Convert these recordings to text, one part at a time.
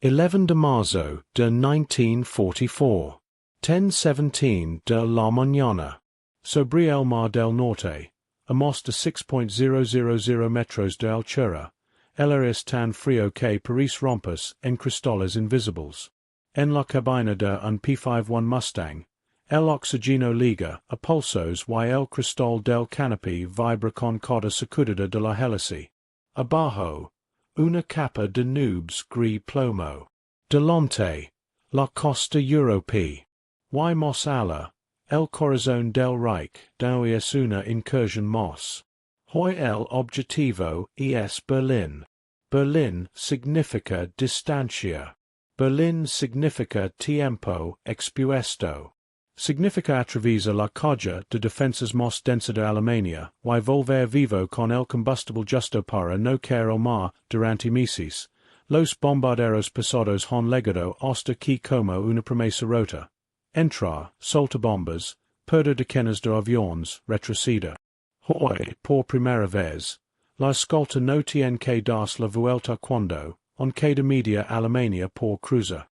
11 de marzo de 1944. 10:17 de la mañana. Sobre el mar del norte. Amos de 6.000 metros de altura. El aire es tan frío que París rompes en cristales invisibles. En la cabina de un P-51 Mustang. El oxígeno liga a pulsos y el cristal del canopy vibra con cada sacudida de la hélice. Abajo. Una capa de nubes gris plomo. Delante. La costa europea. Y más allá. El corazón del Reich no es una incursión más. Hoy el objetivo es Berlín. Berlín significa distancia. Berlín significa tiempo expuesto. Significa atravesar la calle de defensas más densa de Alemania, y volver vivo con el combustible justo para no caer al mar durante meses. Los bombarderos pesados han llegado hasta que como una promesa rota. Entrar, solta bombas, perder decenas de aviones, retroceder. Hoy, por primera vez, la escolta no tiene que das la vuelta cuando, en cada media Alemania por cruza.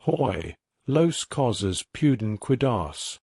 Hoy, los cosas pueden cuidarse.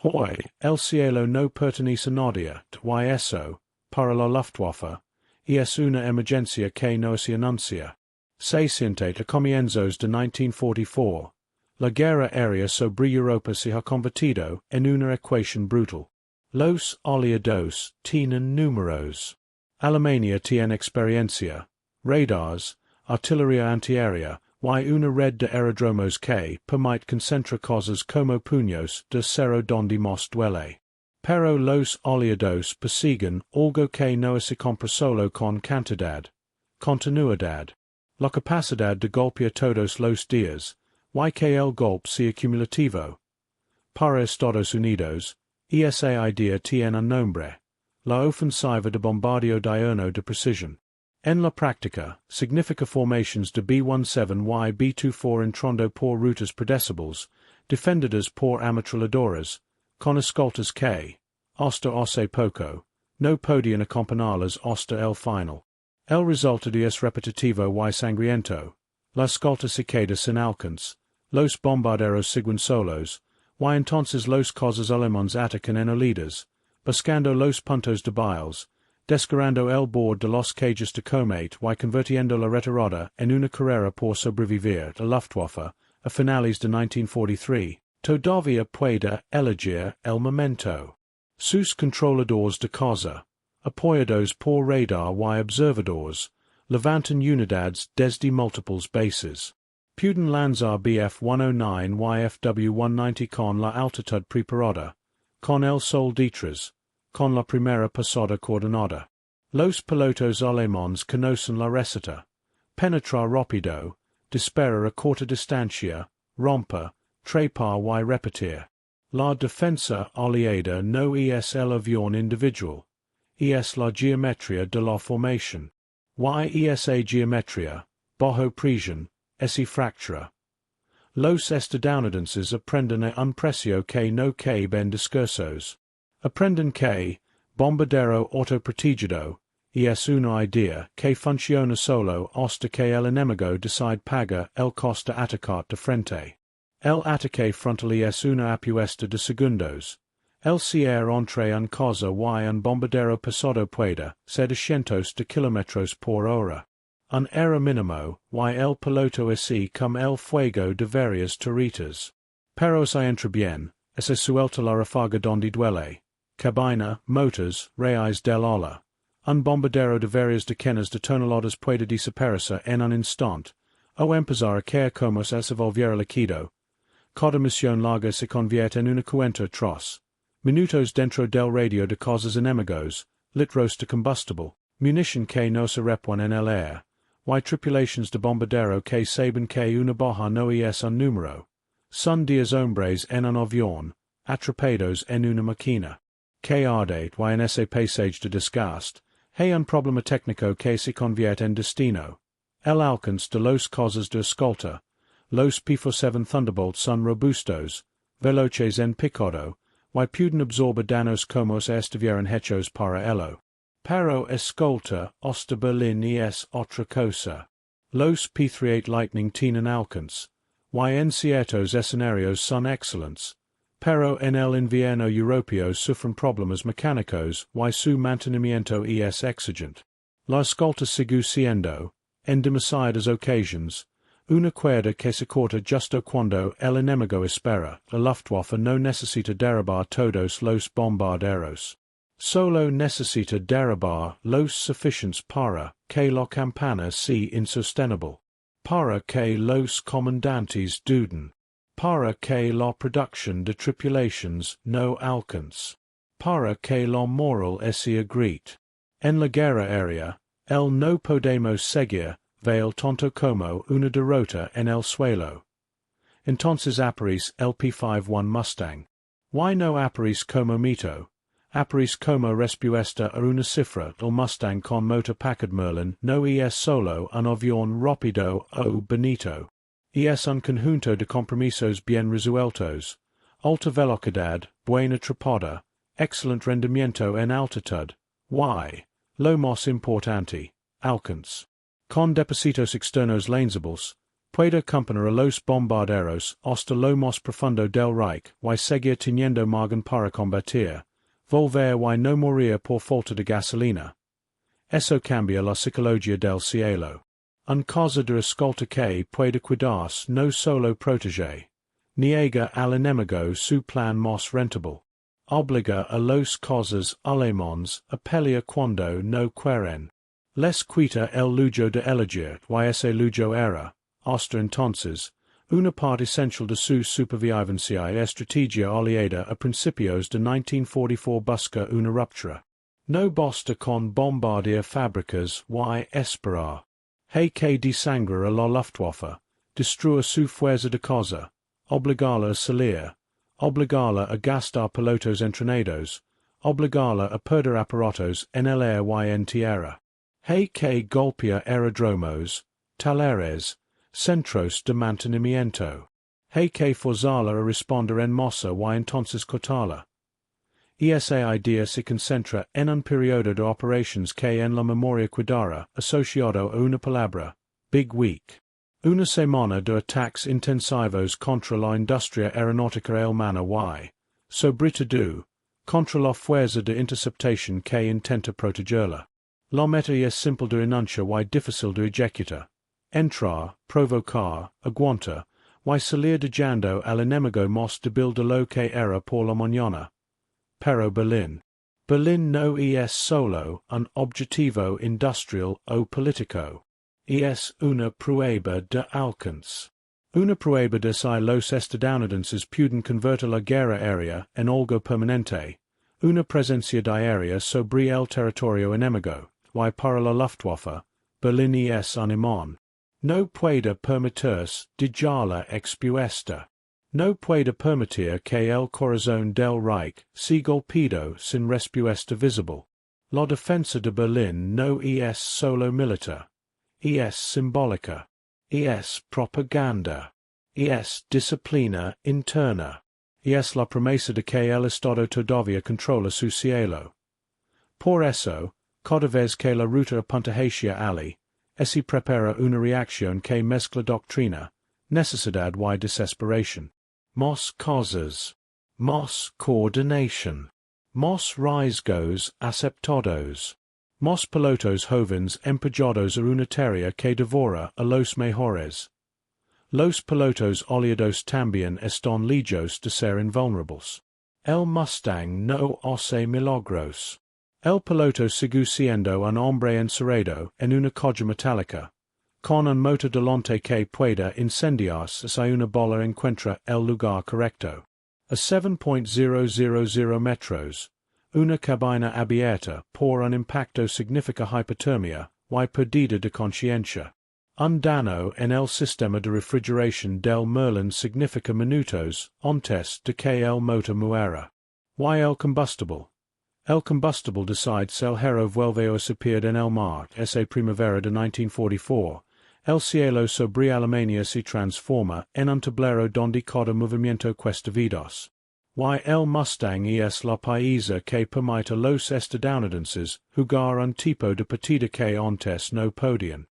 Hoy, el cielo no pertenece a nadie, y eso, para la Luftwaffe, es una emergencia que no se anuncia. 60 a comienzos de 1944. La guerra aérea sobre Europa se ha convertido en una ecuación brutal. Los aliados tienen números. Alemania tiene experiencia, radars, artillería antiaérea, y una red de aeródromos que permite concentrar cosas como puños de acero donde más duele. Pero los aliados persiguen algo que no se compra solo con cantidad, continuidad. La capacidad de golpear todos los días, y que el golpe sea cumulativo. Para Estados Unidos, esa idea tiene un nombre, la ofensiva de bombardeo diurno de precisión. En la práctica, significa formations de B-17 y B-24 entrando por rutas predecibles, defendidas por ametralladoras, con escoltas que, hasta hace poco, no podían acompañarlas hasta el final. El resultado es repetitivo y sangriento. La escolta se queda sin alcance, los bombarderos siguen solos, y entonces los cosas alemanes atacan en oleadas, buscando los puntos débiles, descargando el bord de los cages de combate y convirtiendo la retirada en una carrera por sobrevivir. La Luftwaffe, a finales de 1943, todavía puede elegir el momento. Sus controladores de caza, apoyados por radar y observadores, levantan unidades desde múltiples bases. Pueden lanzar Bf-109 y Fw-190 con la altitud preparada, con el sol detrás, con la primera pasada coordinada. Los pilotos alemanes conocen la receta. Penetrar rápido, disparar a corta distancia, romper, trepar y repetir. La defensa aliada no es el avión individual, es la geometría de la formación. Y esa geometría, bajo presión, se fractura. Los estadounidenses aprenden a un precio que no cabe en discursos. Aprenden que, bombardero autoprotegido, es una idea que funciona solo hasta que el enemigo decide pagar el coste atacar de frente. El ataque frontal es una apuesta de segundos. El cielo entre en casa y un bombardero pesado puede ser de cientos de kilómetros por hora. Un error mínimo, y el piloto así como el fuego de varias turretas. Pero se entra bien, se suelta la ráfaga donde duele. Cabina, motors, rayos del ala. Un bombardero de varias decenas de toneladas puede desaparecer en un instante, o empezar a caer como si se volviera líquido. Cada misión larga se convierte en una cuenta atroz. Minutos dentro del radio de cosas enemigos, litros de combustible, munición que no se repone en el aire, y tripulations de bombardero que saben que una baja no es un número. Son 10 hombres en un avión, atrapados en una máquina. Que arde y en ese pasaje de desgaste, hay un problema técnico que se convierte en destino. El alcance de los cosas de escolta. Los P-47 Thunderbolts son robustos, veloces en picado, y pueden absorber danos como se estuvieran hechos para ello. Pero escolta hasta Berlín es otra cosa. Los P-38 Lightning tienen alcance, y en ciertos escenarios son excelentes, pero en el invierno europeo sufren problemas mecánicos y su mantenimiento es exigente. La escolta sigue siendo, en demasiadas ocasiones, una cuerda que se corta justo cuando el enemigo espera. La Luftwaffe no necesita derribar todos los bombarderos. Solo necesita derribar los suficientes para que la campana sea insostenible, para que los comandantes duden, para que la producción de tripulaciones no alcance, para que la moral sea great. En la guerra aérea, el no podemos seguir veil tonto como una derrota en el suelo. Entonces aparece el P-51 Mustang. Y no aparece como mito, aparece como respuesta a una cifra. El Mustang con motor Packard Merlin no es solo un avión rápido o bonito. Es un conjunto de compromisos bien resueltos, alta velocidad, buena trepada, excelente rendimiento en altitud, y, lo más importante, alcance. Con depósitos externos lanzables, puede acompañar a los bombarderos hasta lo más profundo del Reich y seguir teniendo margen para combatir, volver y no morir por falta de gasolina. Eso cambia la psicología del cielo. Un cosa de escolta que puede cuidarse no solo proteger, niega al enemigo su plan más rentable, obliga a los cosas alemanes a pelear cuando no quieren. Les quita el lujo de elegir y ese lujo era, hasta entonces, una parte essential de su supervivencia y estrategia aliada a principios de 1944 busca una ruptura. No basta con bombardear fábricas y esperar. Hay que desangrar a la Luftwaffe, destruir su fuerza de caza, obligarla a salir, obligarla a gastar pilotos entrenados, obligarla a perder aparatos en el aire y en tierra. Hay que golpear aeródromos, talleres, centros de mantenimiento. Hay que forzarla a responder en masa y entonces cortarla. Esa idea se concentra en un periodo de operations que en la memoria quedará asociado a una palabra, Big Week. Una semana de ataques intensivos contra la industria aeronáutica alemana y, sobre todo, contra la fuerza de interceptación que intenta protegerla. La meta es simple de enunciar y difícil de ejecutar. Entrar, provocar, aguantar, y salir dejando al enemigo más débil de lo que era por la mañana. Pero Berlín. Berlín no es solo un objetivo industrial o político. Es una prueba de alcance. Una prueba de si los estadounidenses pueden convertir la guerra aérea en algo permanente. Una presencia diaria sobre el territorio enemigo. Y para la Luftwaffe, Berlín es un imán. No puede permitirse dejarla expuesta. No puede permitir que el corazón del Reich sea golpeado sin respuesta visible. La defensa de Berlín no es solo militar. Es simbólica. Es propaganda. Es disciplina interna. Es la promesa de que el Estado todavía controla su cielo. Por eso, cada vez que la ruta apunta hacia allí, se prepara una reacción que mezcla doctrina, necesidad y desesperación. Más cosas. Más coordinación. Más riesgos aceptados. Más pilotos jóvenes empeñados a una tarea que devora a los mejores. Los pilotos aliados también están lejos de ser invulnerables. El Mustang no hace milagros. El piloto sigue siendo un hombre encerrado en una caja metálica, con un motor delante que pueda incendiarse si una bola encuentra el lugar correcto. A 7.000 metros, una cabina abierta por un impacto significa hipotermia y pérdida de conciencia. Un daño en el sistema de refrigeración del Merlin significa minutos antes de que el motor muera. Y el combustible. El combustible decide si el héroe vuelve a surgir en el mar. Esa primavera de 1944, el cielo sobre Alemania se transforma en un tablero donde cada movimiento cuesta vidas. Y el Mustang es la pieza que permite a los estadounidenses jugar un tipo de partida que antes no podían.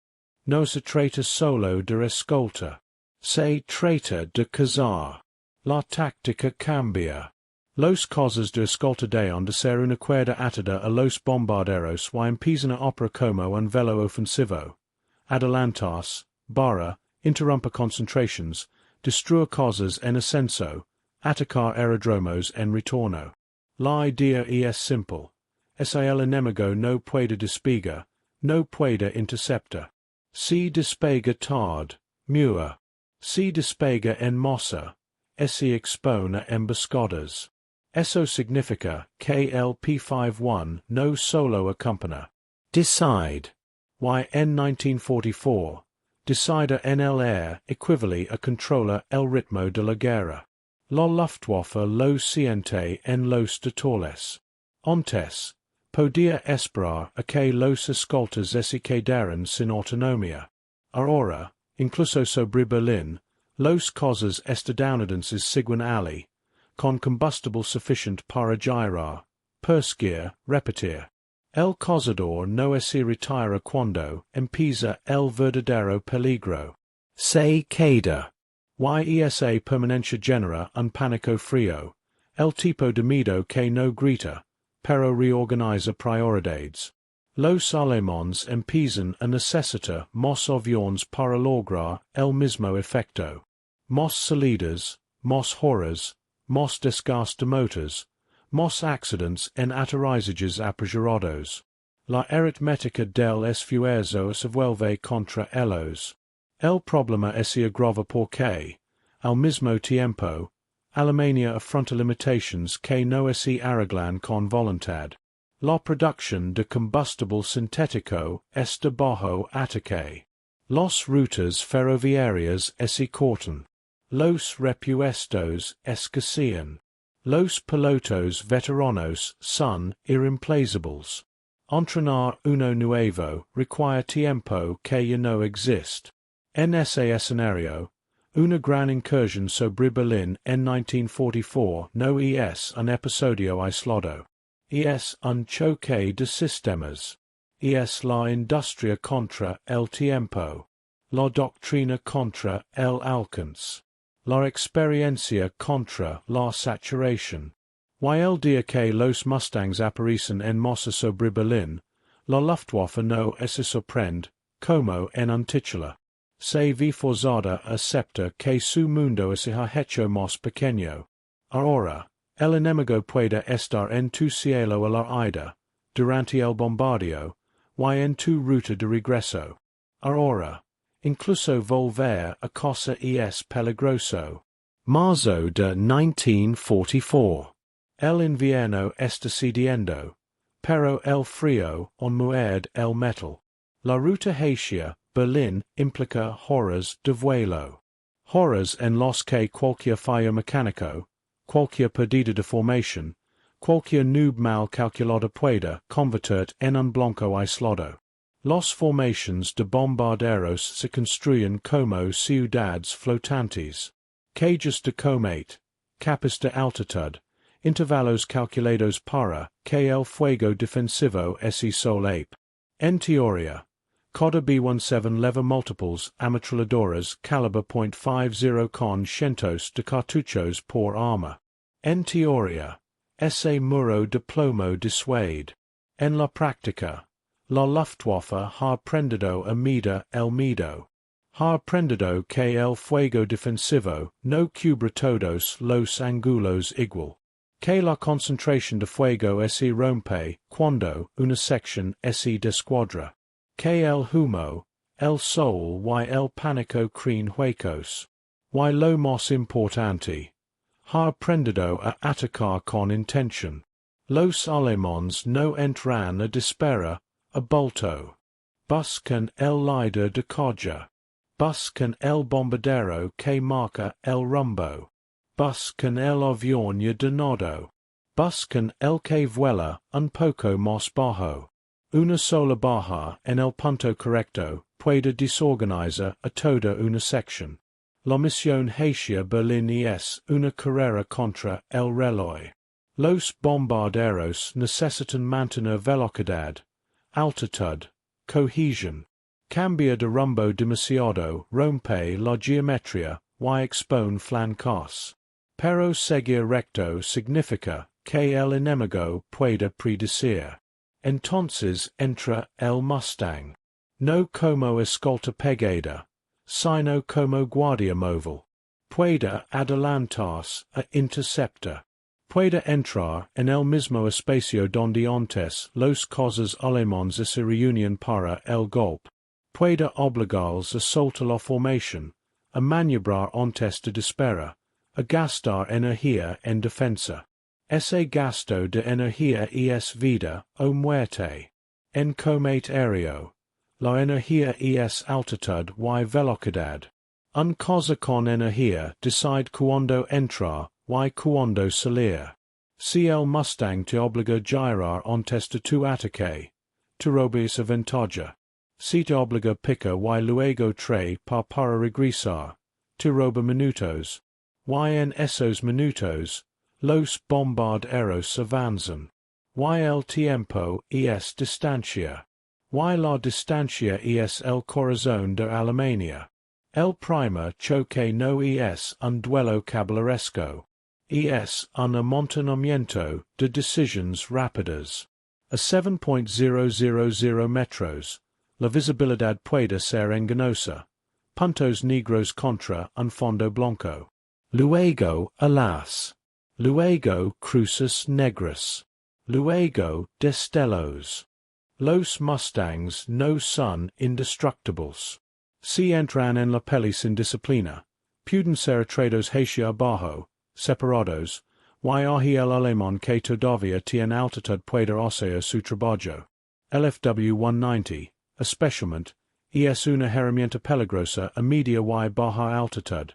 no se trata solo de escolta. Se trata de cazar. La táctica cambia. Los cosas de escolta dejan de ser una cuerda atada a los bombarderos y empiezan a operar como un velo ofensivo. Adelantarse, barra, interrumper concentrations, destruir cosas en ascenso, atacar aerodromos en retorno. La idea es simple. Si el enemigo no puede despegar, no puede interceptar. Si despega tarde, muere. Si despega en masa, se expone a emboscadas. Eso significa que el P-51 no solo acompaña. Decide. En 1944, decide en el aire equivale a controlar el ritmo de la guerra. La Luftwaffe lo siente en los detalles. Antes, podía esperar a que los escoltas se quedaran sin autonomía. Ahora, incluso sobre Berlín, los cosas estadounidenses siguen allí, con combustible sufficient para girar, perseguir, repetir. El cazador no se retira cuando empieza el verdadero peligro. Se queda. Esa permanencia genera un pánico frío, el tipo de miedo que no grita, pero reorganiza prioridades. Los alemanes empiezan a necesitar más aviones para lograr el mismo efecto. Más salidas, más horas, más desgaste de motores, más accidentes en aterrizajes apresurados. La aritmética del esfuerzo se vuelve contra ellos. El problema se agrava porque, al mismo tiempo, Alemania afronta limitations que no se arreglan con voluntad. La producción de combustible sintético está bajo ataque. Las rutas ferroviarias se cortan. Los repuestos escasean. Los pilotos veteranos son irreemplazables. Entrenar uno nuevo require tiempo que ya no existe. En ese escenario, una gran incursión sobre Berlín en 1944 no es un episodio aislado. Es un choque de sistemas. Es la industria contra el tiempo. La doctrina contra el alcance. La experiencia contra la saturación. El día que los Mustangs aparecen en masa sobre Berlín, la Luftwaffe no se sorprende, como en un titular. Se ve forzada a aceptar que su mundo se ha hecho más pequeño. Ahora, el enemigo puede estar en tu cielo a la ida, durante el bombardeo, y en tu ruta de regreso. Ahora, incluso volver a casa es peligroso. Marzo de 1944. El invierno está cediendo, pero el frío on muerde el metal. La ruta hacia Berlín implica horas de vuelo. Horas en los que cualquier fallo mecánico, cualquier pérdida de formación, cualquier nube mal calculada puede convertir en un blanco aislado. Las formaciones de bombarderos se construyen como ciudades flotantes. Cages de combate, capas de altitud, intervalos calculados para que el fuego defensivo se solape. En teoría, cada B-17 leva múltiples ametralladoras calibre .50 con cientos de cartuchos por arma. En teoría, ese muro de plomo disuade. En la práctica, la Luftwaffe ha aprendido a medir el miedo. Ha aprendido que el fuego defensivo no cubra todos los ángulos igual. Que la concentración de fuego se rompe cuando una sección se descuadra. Que el humo, el sol y el pánico creen huecos. Y lo más importante, ha aprendido a atacar con intención. Los alemanes no entran a disparar a bulto. Buscan el líder de carga. Buscan el bombardero que marca el rumbo. Buscan el avión ya donado. Buscan el que vuela un poco más bajo. Una sola baja en el punto correcto puede desorganizar a toda una sección. La misión hacia Berlín es una carrera contra el reloj. Los bombarderos necesitan mantener velocidad, altitud, cohesión. Cambia de rumbo demasiado, rompe la geometria, y expone flancos. Pero seguir recto significa que el enemigo pueda predecir. Entonces entra el Mustang. No como escolta pegada, sino como guardia móvil. Pueda adelantarse a interceptor. Pueda entrar en el mismo espacio donde antes los cosas alemanes se reúnen para el golpe. Pueda obligarles a soltar la formación, a maniobrar antes de disparar, a gastar energía en defensa. Ese gasto de energía es vida o muerte. En combate aéreo, la energía es altitud y velocidad. Un cosa con energía decide cuando entrar y cuando salir. Si el Mustang te obliga a girar antes de tu ataque, te robas a ventaja. Si te obliga a picar y luego trae para regresar, te roba minutos. Y en esos minutos, los bombarderos avanzan. Y el tiempo es distancia. Y la distancia es el corazón de Alemania. El primer choque no es un duelo caballeresco. Es un amontonamiento de decisiones rápidas. A 7.000 metros, la visibilidad puede ser engañosa. Puntos negros contra un fondo blanco. Luego, alas. Luego, cruces negras. Luego, destellos. Los Mustangs no son indestructibles. Si entran en la peli sin disciplina, pueden ser traídos hacia abajo, separados, y allí el alemán que todavía tiene altitud puede hacer su trabajo. El FW-190, especialmente, es una herramienta peligrosa a media y baja altitud.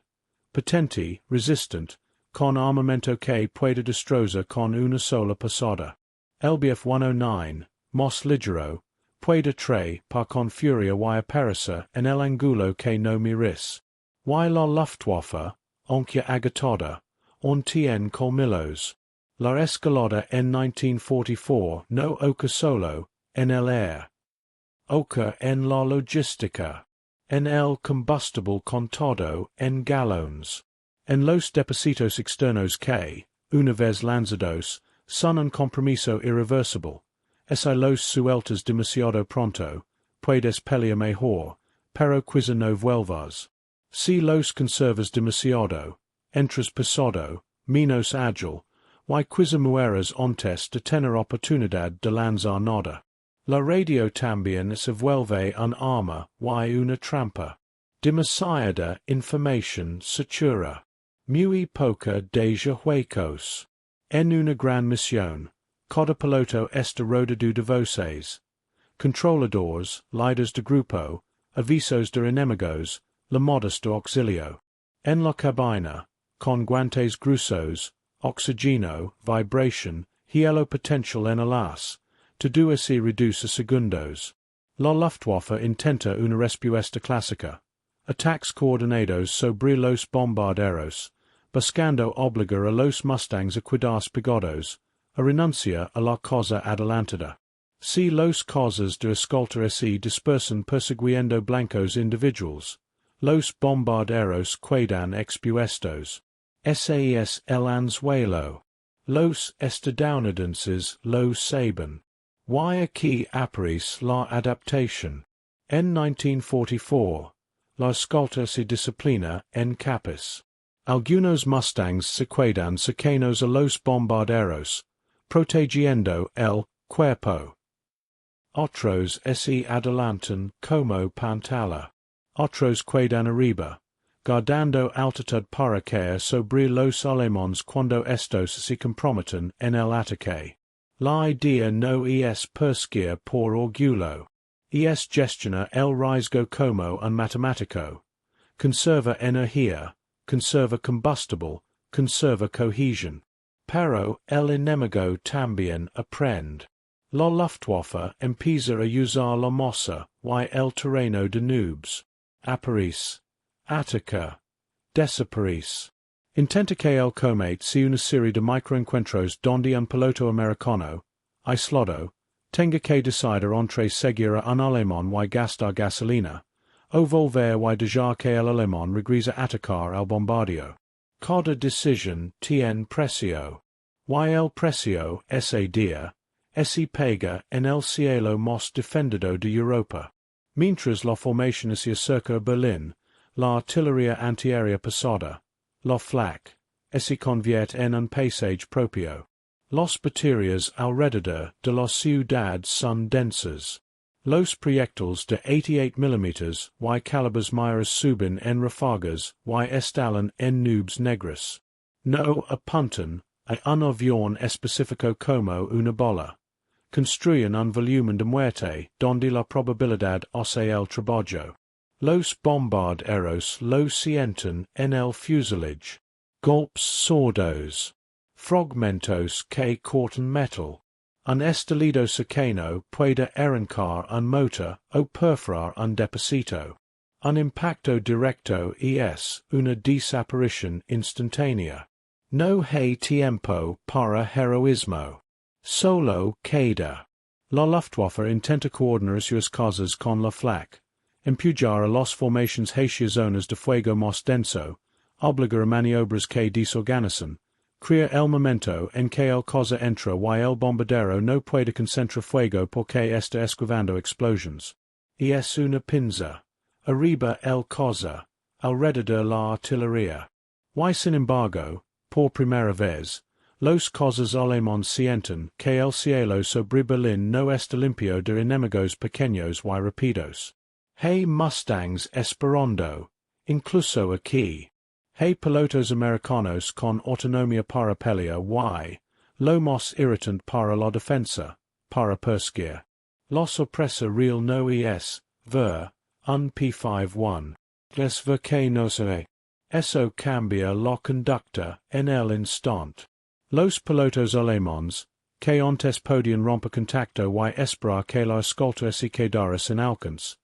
Potente, resistente, con armamento que puede destrozar con una sola pasada. El Bf-109, más ligero, puede traer con furia y aparecer en el ángulo que no miris. Y la Luftwaffe, aunque agotada, aún tiene colmillos. La escolta en 1944 no oca solo en el aire. Oca en la logística. En el combustible contado en galones. En los depósitos externos que, una vez lanzados, son un compromiso irreversible. Si los sueltas demasiado pronto, puedes pelear mejor, pero quizá no vuelvas. Si los conservas demasiado, entras pesado, menos ágil, y quizá mueras antes de tener oportunidad de lanzar nada. La radio también se vuelve un arma y una trampa. Demasiada información satura. Muy poca deja huecos. En una gran misión, cada piloto está rodeado de voces. Controladores, líderes de grupo, avisos de enemigos, llamadas de auxilio. En la cabina, con guantes gruesos, oxígeno, vibración, hielo potential en alas, todo se reduce a segundos. La Luftwaffe intenta una respuesta clásica. Ataques coordinados sobre los bombarderos, buscando obligar a los Mustangs a quedarse pegados, a renunciar a la cosa adelantada. Si los cosas de escolta se dispersan persiguiendo blancos individuals, los bombarderos quedan expuestos. Ese es el anzuelo. Los estadounidenses lo saben. Y aquí aparece la adaptación. En 1944, la escolta se disciplina en capas. Algunos Mustangs se quedan cercanos a los bombarderos, protegiendo el cuerpo. Otros se adelantan como pantalla. Otros quedan arriba, guardando altitud para caer sobre los alemanes cuando estos se comprometen en el ataque. La idea no es perseguir por orgullo. Es gestionar el riesgo como un matemático. Conserva energía, conserva combustible, conserva cohesión. Pero el enemigo también aprende. La Luftwaffe empieza a usar la masa y el terreno de noobs. Aparece. Ataca. Desaparece. Intenta que el combate sea una serie de microencuentros donde un piloto americano, aislado, tenga que decider entre seguir un alemán y gastar gasolina, o volver y dejar que el alemán regrese a atacar al bombardeo. Cada decisión tiene precio. Y el precio ese día, ese pega en el cielo más defendido de Europa. Mientras la formación se acerca a Berlín, la artillería antiaérea pesada, la Flak, se convierte en un paisaje propio. Las baterías alrededor de la ciudad son densas. Los proyectiles de 88 mm y calibres mayores suben en ráfagas y estallan en nubes negras. No apuntan a un avión específico como una bola. Construyen un volumen de muerte donde la probabilidad hace el trabajo. Los bombarderos lo sienten en el fuselage. Golpes sordos. Fragmentos que cortan metal. Un estalido cercano puede arrancar un motor o perforar un depósito. Un impacto directo es una desaparición instantánea. No hay tiempo para heroísmo. Solo queda. La Luftwaffe intenta coordinar sus cosas con la Flak, empujar a las formaciones hacia zonas de fuego más denso, obligar a maniobras que desorganizan, crea el momento en que el cosa entra y el bombardero no puede concentrar fuego porque está esquivando explosions. Y es una pinza. Arriba el cosa, alrededor la artillería. Y sin embargo, por primera vez, los cosas alemanes sienten que el cielo sobre Berlín no está limpio de enemigos pequeños y rápidos. Hay Mustangs esperando, incluso aquí. Hay pilotos americanos con autonomía para pelear y, lo más irritante para la defensa, para perseguir. La sorpresa real no es, ver, un P-51. Es ver que no se. Eso cambia la conducta en el instante. Los pilotos alemanes, que antes podían romper contacto y esperar que la escolta se quedara sin alcance,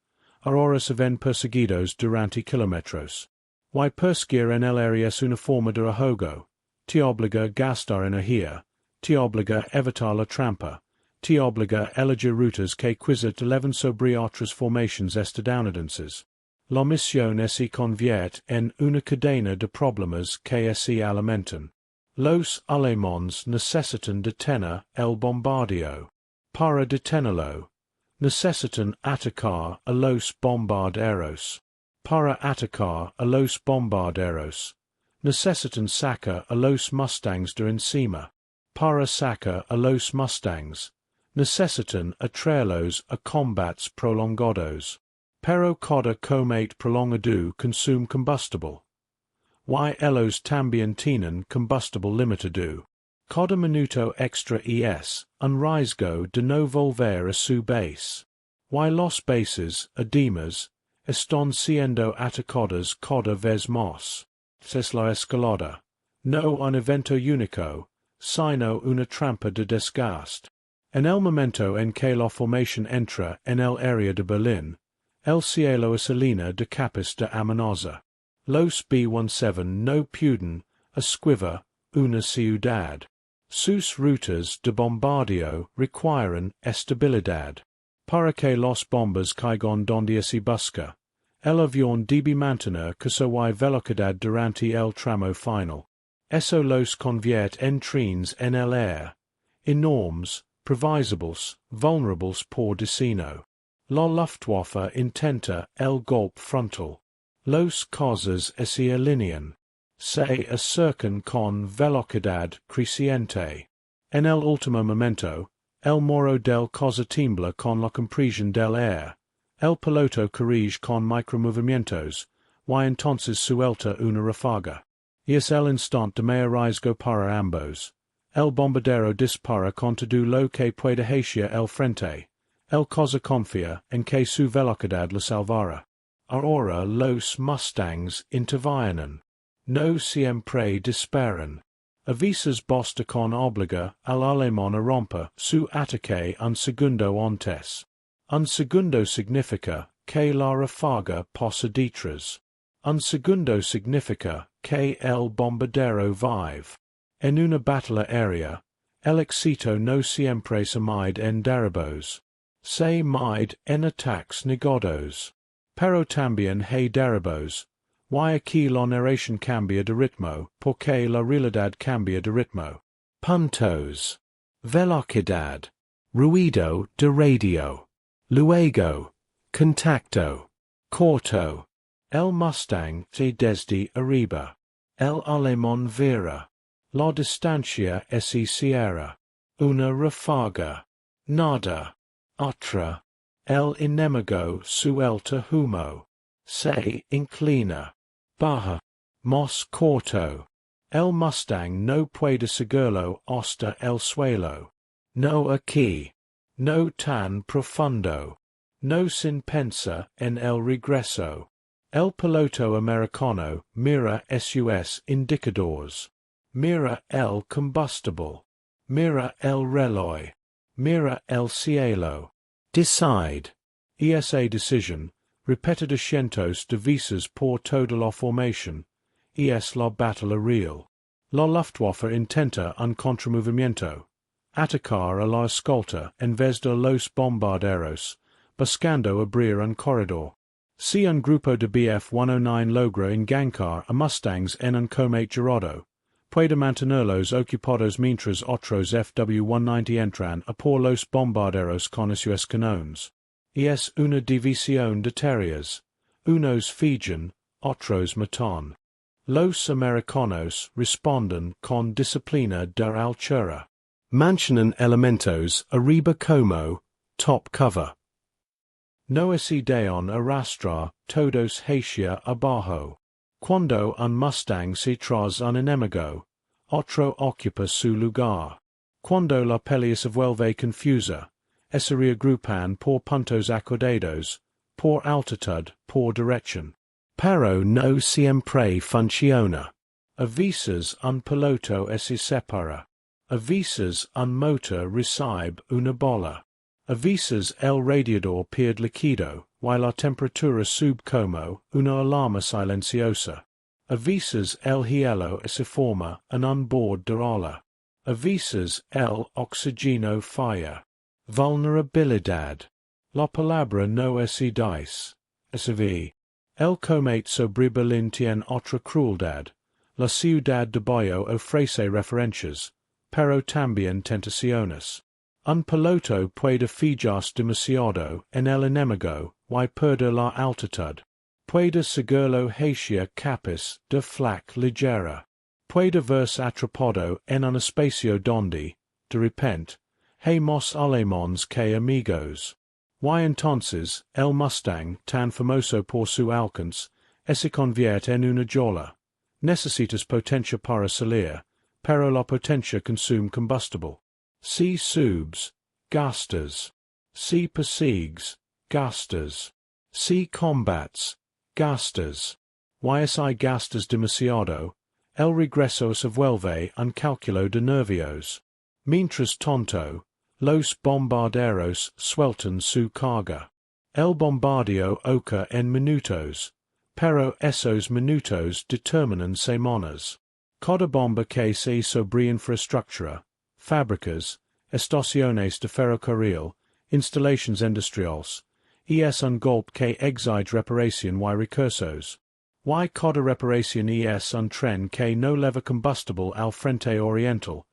ahora se ven perseguidos durante kilómetros. Y perseguir en el aire es una forma de juego. Te obliga a gastar energía, te obliga a evitar la trampa, te obliga a elegir rutas que quizá te lleven sobre otras formaciones estadounidenses. La misión se convierte en una cadena de problemas que se alimentan. Los alemanes necesitan detener el bombardeo. Para detenerlo, necesitan atacar a los bombarderos. Para atacar a los bombarderos, necesitan sacar a los Mustangs de encima. Para sacar a los Mustangs, necesitan atraerlos a combates prolongados. Pero cada combate prolongado consume combustible. Y ellos también tienen combustible limitado. Cada minuto extra es un riesgo de no volver a su base. Y los bases, además, están siendo atacadas cada vez más. Es la escolta. No un evento único, sino una trampa de desgaste. En el momento en que la formación entra en el área de Berlín, el cielo es lleno de capas de amenaza. Los B-17 no pueden esquivar una ciudad. Sus rutas de bombardeo requieren estabilidad. Para que las bombas caigan donde se busca, el avión debe mantener que su velocidad durante el tramo final. Eso los convierte en trenes en el aire, enormes, previsibles, vulnerables por destino. La Luftwaffe intenta el golpe frontal. Los cosas se alinean. Se acercan con velocidad creciente. En el último momento, el muro del cosa tiembla con la compresión del aire. El piloto corrige con micromovimientos, y entonces suelta una ráfaga. Y es el instante de mayor riesgo para ambos. El bombardero dispara con todo lo que puede hacia el frente. El cosa confía en que su velocidad le salvará. Ahora los Mustangs intervienen. No siempre disparan. A veces basta con obligar al alemán a romper su ataque un segundo antes. Un segundo significa que la ráfaga pasa detrás. Un segundo significa que el bombardero vive. En una batalla aérea, el éxito no siempre se mide en derribos. Se mide en ataques negados. Pero también hay derribos. Y aquí la narración cambia de ritmo, porque la realidad cambia de ritmo. Puntos. Velocidad. Ruido de radio. Luego. Contacto. Corto. El Mustang se desde arriba. El alemán vera. La distancia es sierra. Una ráfaga. Nada. Otra. El enemigo suelta humo. Se inclina. Baja. Más corto. El Mustang no puede seguirlo hasta el suelo. No aquí. No tan profundo. No sin pensar en el regreso. El piloto americano mira sus indicadores. Mira el combustible. Mira el reloj. Mira el cielo. Decide. Esa decision, repetida cientos de veces por toda la formación, es la batalla real. La Luftwaffe intenta un contramovimiento. Atacar a la escolta en vez de los bombarderos, buscando abrir un corredor. Si un grupo de Bf-109 logra enganchar a Mustangs en un combate girado, puede mantenerlos ocupados mientras otros Fw-190 entran a por los bombarderos con sus canones. Es una división de tareas. Unos fallan, otros matan. Los americanos responden con disciplina de altura. Mantienen elementos arriba como top cover. No se dejan arrastrar todos hacia abajo. Cuando un Mustang se tras un enemigo, otro ocupa su lugar. Cuando la pelea se vuelve confusa, se reagrupan por puntos acordados, por altitud, por dirección. Pero no siempre funciona. A veces un piloto se separa. A veces un motor recibe una bola. A veces el radiador pierde líquido, y la temperatura sube como una alarma silenciosa. A veces el hielo se forma en un bord de ola. A veces el oxígeno falla. Vulnerabilidad. La palabra no se dice. Se ve. El combate sobre Berlín tiene otra crueldad. La ciudad de Bayo ofrece referencias, pero también tentaciones. Un piloto puede fijarse demasiado en el enemigo y perder la altitud. Puede seguirlo hacia capas de Flak ligera. Puede verse atrapado en un espacio donde, de repente, hay más alemanes que amigos. Y entonces, el Mustang, tan famoso por su alcance, se convierte en una jola. Necesitas potencia para salir, pero la potencia consume combustible. Si subes, gastas. Si persigues, gastas. Si combats, gastas. Y si gastas demasiado, el regreso se vuelve un cálculo de nervios. Mientras tanto, los bombarderos sueltan su carga. El bombardeo ocurre en minutos, pero esos minutos determinan semanas. Cada bomba que se sobre infraestructura, fábricas, estaciones de ferrocarril, instalaciones industriales, es un golpe que exige reparación y recursos. Y cada reparación es un tren que no leva combustible al frente oriental,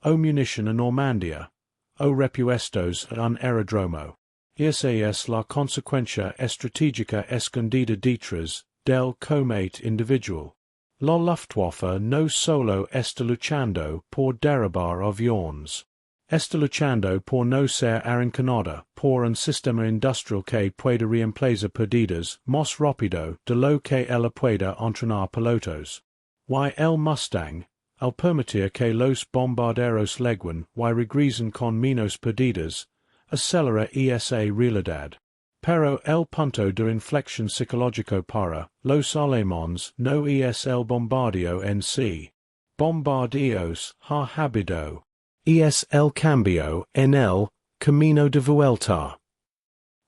o munición a Normandia, o repuestos a un aeródromo. Esa es la consecuencia estratégica escondida detrás del combate individual. La Luftwaffe no solo está luchando por derribar aviones. Está luchando por no ser arrinconada por un sistema industrial que pueda reemplazar pérdidas más rápido de lo que ella pueda entrenar pilotos. Y el Mustang, al permitir que los bombarderos leguen y regresen con menos pérdidas, acelera esa realidad. Pero el punto de inflexión psicológico para los alemanes no es el bombardeo en sí. Bombardeos ha habido. Es el cambio en el camino de vuelta.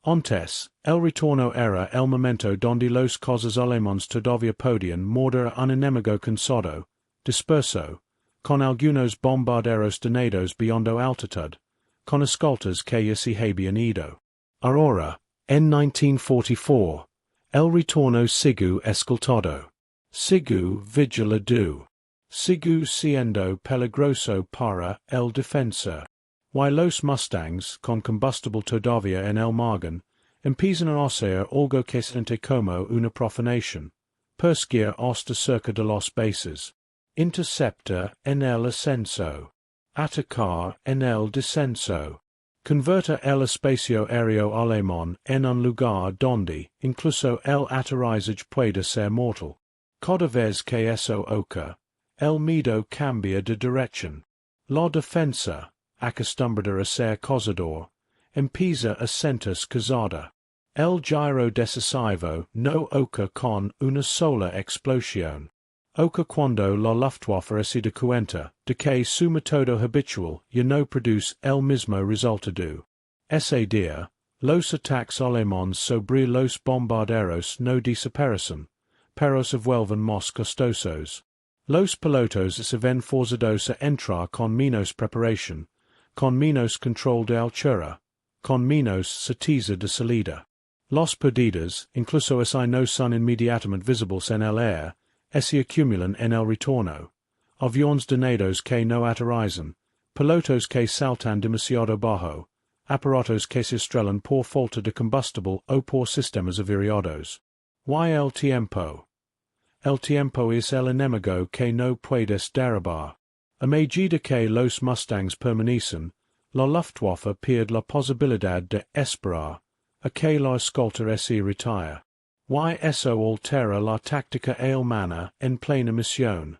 Antes, el retorno era el momento donde los cosas alemanes todavía podían morder a un enemigo cansado, disperso, con algunos bombarderos donados beyond altitud, con escoltas que se habían ido. Ahora, en 1944, el retorno sigue escoltado. Sigue vigilado. Sigue siendo peligroso para el defensor. Y los Mustangs, con combustible todavía en el margen, empiezan a hacer algo que siente como una profanación. Perseguir hasta cerca de los bases. Interceptor en el ascenso. Atacar en el descenso. Convertir el espacio aéreo alemán en un lugar donde, incluso el aterrizaje puede ser mortal. Cada vez que eso ocurre, el miedo cambia de dirección. La defensa, acostumbrada a ser cazador, empieza a sentirse cazada. El giro decisivo no ocurre con una sola explosión. Ocurre cuando la Luftwaffe se da cuenta de que su método habitual ya no produce el mismo resultado. Ese día, los ataques alemanes sobre los bombarderos no desaparecen, pero se vuelven más costosos. Los pilotos se ven forzados a entrar con menos preparación, con menos control de altura, con menos certeza de salida. Los perdidos, incluso si no son inmediatamente visibles en el aire, se acumulan en el retorno. Aviones donados que no aterrizan, pilotos que saltan demasiado bajo, aparatos que se estrellan por falta de combustible o por sistemas averiados. Y el tiempo. El tiempo es el enemigo que no puedes derribar. A medida que los Mustangs permanecen, la Luftwaffe pierde la posibilidad de esperar a que la escolta se retire. Y eso altera la táctica alemana en plena misión.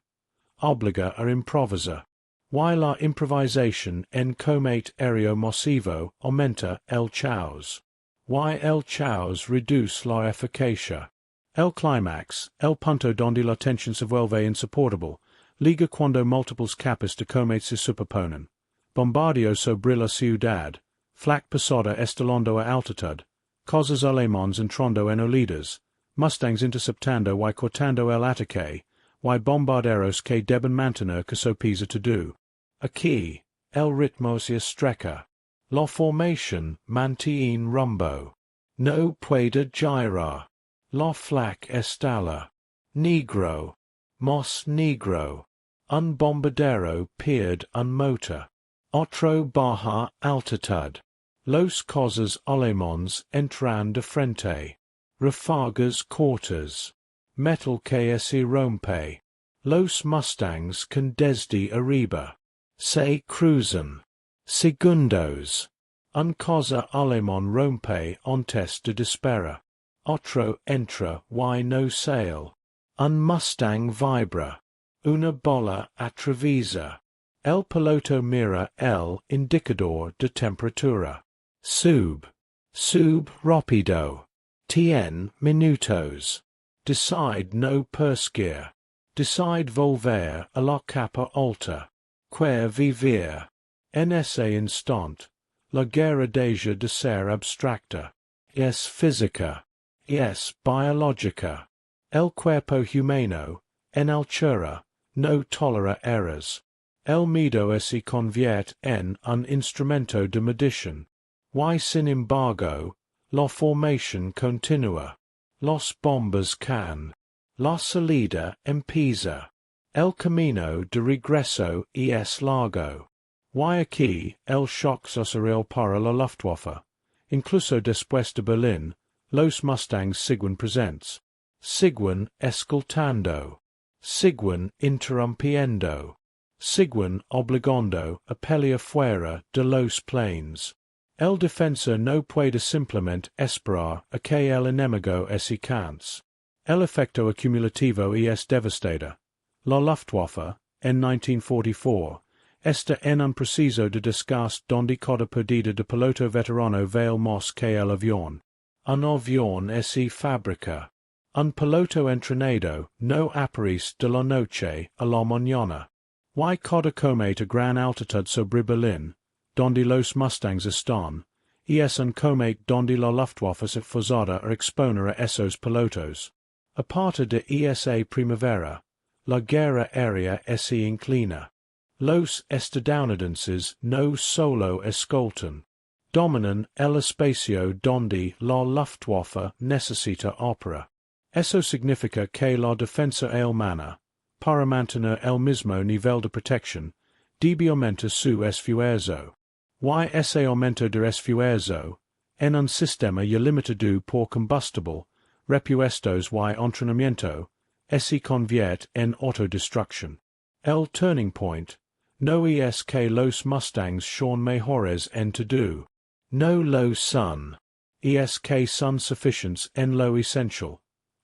Obliga a improvisar. Y la improvisación en combate aéreo masivo aumenta el caos. Y el caos reduce la eficacia. El clímax, el punto donde la tensión se vuelve insoportable, liga cuando múltiples capas de combate se superponen. Bombardeo sobre la ciudad, Flak pasada estalando a altitud, cosas alemanes entrando en olidas, Mustangs interceptando y cortando el ataque, y bombarderos que deben mantener que so pisa todo. Aquí, el ritmo se estrecha. La formación mantiene rumbo. No puede girar. La Flak estalla. Negro. Más negro. Un bombardero pierde un motor. Otro baja altitud. Los cosas alemanes entran de frente. Ráfagas cortas. Metal que se rompe. Los Mustangs con desde arriba. Se cruzan. Segundos. Un cosa alemán rompe antes de disparar. Otro entra y no sale. Un Mustang vibra. Una bola atraviesa. El piloto mira el indicador de temperatura. Sub rápido. Tien minutos. Decide no perseguir. Decide volver a la capa alta. Quer vivir. En ese instant, la guerra deja de ser abstracta. Es física. Es biológica. El cuerpo humano, en altura, no tolera errors. El miedo se convierte en un instrumento de medición. Y sin embargo, la formación continúa. Los bombas caen. La salida empieza. El camino de regreso es largo. Y aquí, el shock social para la Luftwaffe. Incluso después de Berlín, los Mustangs siguen presentes. Siguen escoltando. Siguen interrumpiendo. Siguen obligando a pelear fuera de los planes. El defensor no puede simplemente esperar a que el enemigo se canse. El efecto acumulativo es devastador. La Luftwaffe, en 1944, está en un proceso de desgaste donde cada pérdida de piloto veterano vale más que el avión. Un avión se fabrica. Un piloto entrenado no aparece de la noche a la mañana. Y cada combate a gran altitud sobre Berlín, donde los Mustangs están, es un combate donde la Luftwaffe se forzada a exponer a esos pilotos. A partir de esa primavera, la guerra aérea se inclina. Los Estadounidenses no solo escoltan. Dominan el espacio donde la Luftwaffe necesita opera. Eso significa que la defensa alemana, para mantener el mismo nivel de protección, debe aumentar su esfuerzo. Y ese aumento de esfuerzo, en un sistema ilimitado por combustible, repuestos y entrenamiento, se convierte en autodestrucción. El turning point, no es que los Mustangs son mejores en todo. No lo son. Es que son suficientes en lo esencial.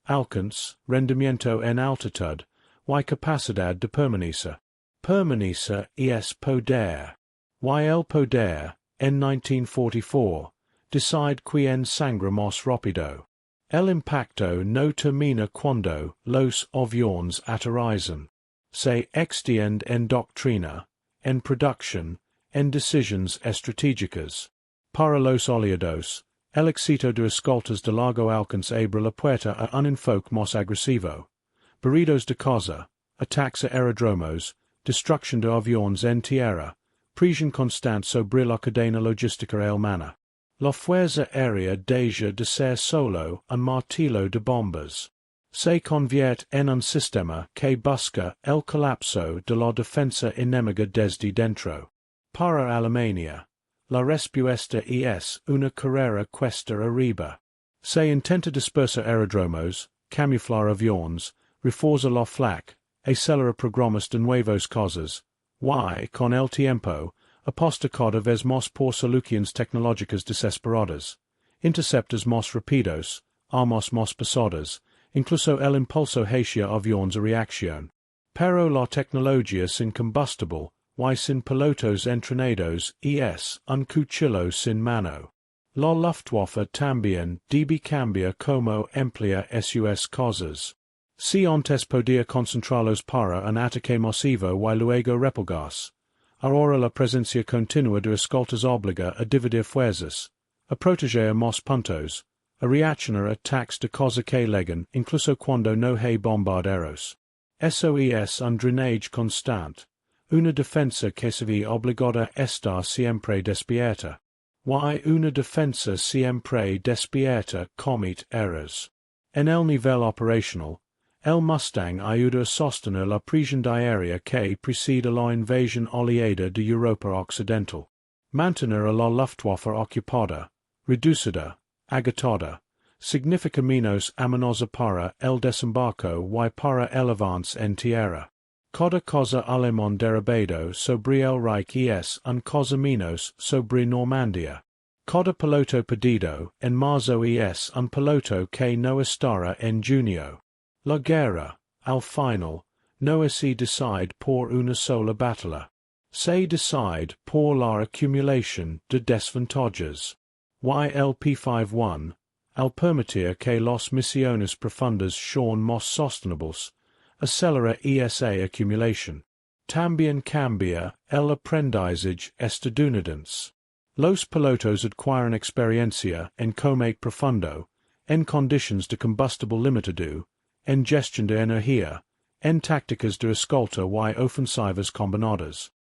Alcance, rendimiento en altitud, y capacidad de permanecer. Permanecer es poder. Y el poder, en 1944, decide quién sangra más rápido. El impacto no termina cuando los aviones aterrizan. Se extiende en doctrina, en producción, en decisiones estratégicas. Para los aliados, el éxito de escoltas de largo alcance abre la puerta a un enfoque más agresivo. Barridos de costa, ataques a aeródromos, destrucción de aviones en tierra, presión constante sobre la cadena logística alemana. La fuerza aérea deja de ser solo un martillo de bombas. Se convierte en un sistema que busca el colapso de la defensa enemiga desde dentro. Para Alemania, la respuesta es una carrera cuesta arriba. Se intenta dispersar aeródromos, camuflar aviones, reforzar la Flak, acelerar programas de nuevas cosas, y, con el tiempo, aposta cada vez más por soluciones tecnológicas desesperadas, interceptores más rápidos, armas más pesadas, incluso el impulso hacia aviones a reacción. Pero la tecnología sin combustible, y sin pilotos entrenados, es un cuchillo sin mano. La Luftwaffe también debe cambiar como emplea sus cosas. Si antes podía concentrarlos para un ataque masivo y luego repulgas. Ahora la presencia continua de escoltas obliga a dividir fuerzas, a proteger más puntos, a reaccionar a ataques de cosa que llegan incluso cuando no hay bombarderos. Eso es un drenaje constante, una defensa que se ve obligada a estar siempre despierta. Y una defensa siempre despierta comete errors. En el nivel operacional, el Mustang ayuda a sostener la presión aérea que precede la invasión aliada de Europa Occidental. Mantener a la Luftwaffe ocupada, reducida, agotada, significa menos amenaza para el desembarco y para el avance en tierra. Cada cosa alemán derribado sobre el Reich es un cosa menos sobre Normandia. Cada piloto perdido en marzo es un piloto que no estará en junio. La guerra, al final, no se decide por una sola batalla. Se decide por la acumulación de desventajas. Y el P-51, al permitir que las misiones profundas sean más sostenibles, acelera esa acumulación. También cambia el aprendizaje estadounidense. Los pilotos adquieren experiencia en combate profundo, en condiciones de combustible limitado, en gestión de energía, en tácticas de escolta y ofensivas combinadas.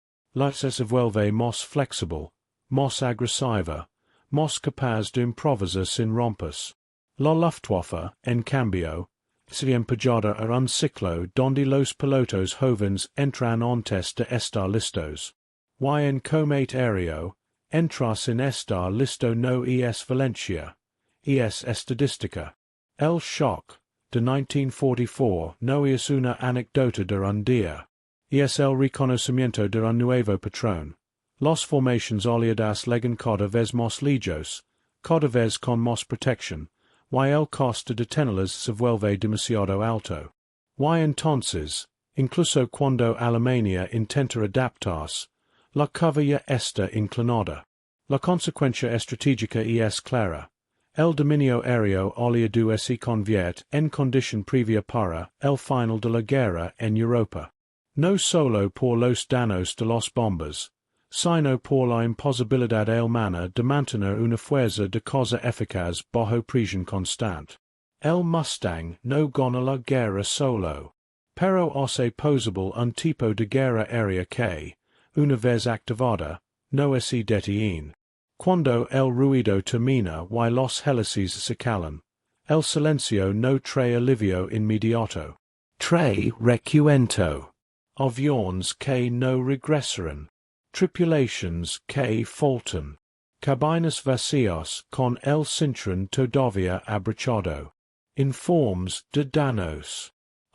Se vuelve más flexible, más agresiva, más capaz de improvisar sin rompas. La Luftwaffe, en cambio, se empellada a un ciclo donde los pilotos jóvenes entran antes de estar listos. Y en combate aéreo, entrar sin estar listo no es valencia, es estadística. El shock de 1944 no es una anécdota de un día. Es el reconocimiento de un nuevo patrón. Las formaciones aliadas llegan cada vez más lejos, cada vez con más protección, y el coste de tenerlas se vuelve demasiado alto. Y entonces, incluso cuando Alemania intenta adaptarse, la curva ya está inclinada. La consecuencia estratégica es clara. El dominio aéreo aliado se convierte en condición previa para el final de la guerra en Europa. No solo por los daños de las bombas, sino por la imposibilidad alemana de mantener una fuerza de cosa eficaz bajo presión constante. El Mustang no gana la guerra solo, pero hace posible un tipo de guerra aérea que, una vez activada, no se detiene. Cuando el ruido termina y los helices se calan, el silencio no trae alivio inmediato. Trae recuento. Aviones que no regresaron. Tripulations que faltan. Cabinas vacías con el cinturón todavía abrochado. Informes de daños.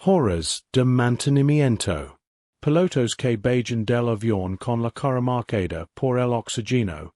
Horas de mantenimiento. Pilotos que bajan del avión con la cara marcada por el oxígeno,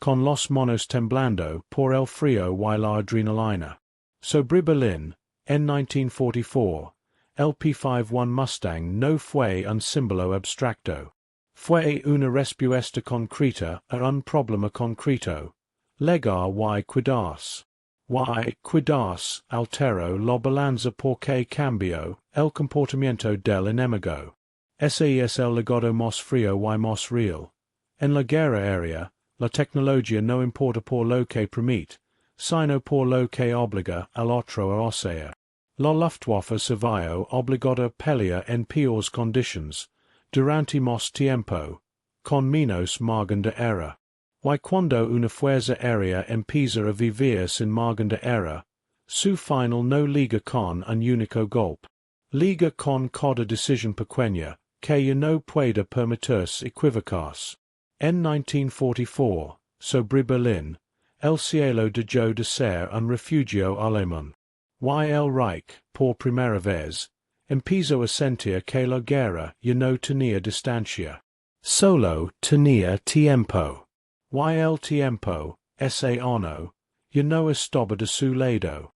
con los manos temblando por el frío y la adrenalina. Sobre Berlín, en 1944, el P-51 Mustang no fue un símbolo abstracto. Fue una respuesta concreta a un problema concreto. Llegar y cuidarse. Y cuidarse alteró la balanza porque cambió el comportamiento del enemigo. Ese es el legado más frío y más real. En la guerra aérea, la tecnología no importa por lo que permite, sino por lo que obliga al otro a hacer. La Luftwaffe se vio obligada a pelear en peores conditions, durante más tiempo, con menos margen de error. Y cuando una fuerza aérea empieza a vivir sin margen de error, su final no liga con un único golpe. Liga con cada decisión pequeña, que ya no puede permitirse equivocarse. En 1944, sobre Berlín, el cielo dejó de ser un refugio alemán. Y el Reich, por primera vez, empezó a sentir que la guerra ya no tenía distancia. Solo tenía tiempo. Y el tiempo, ese año, ya no estaba de su lado.